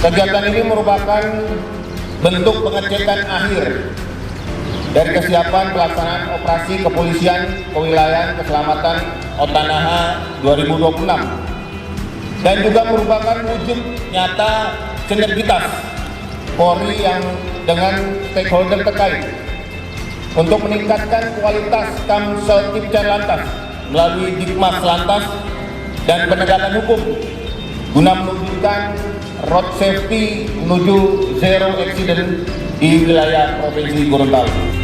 Kegiatan ini merupakan bentuk pengecekan akhir dari kesiapan pelaksanaan operasi Kepolisian Kewilayahan Keselamatan Otanaha 2026 dan juga merupakan wujud nyata sinergitas Polri yang dengan stakeholder terkait untuk meningkatkan kualitas Kamsel-Tipcan Lantas melalui Dikmas Lantas dan penegakan hukum guna menunjukkan road safety menuju zero accident di wilayah Provinsi Gorontalo.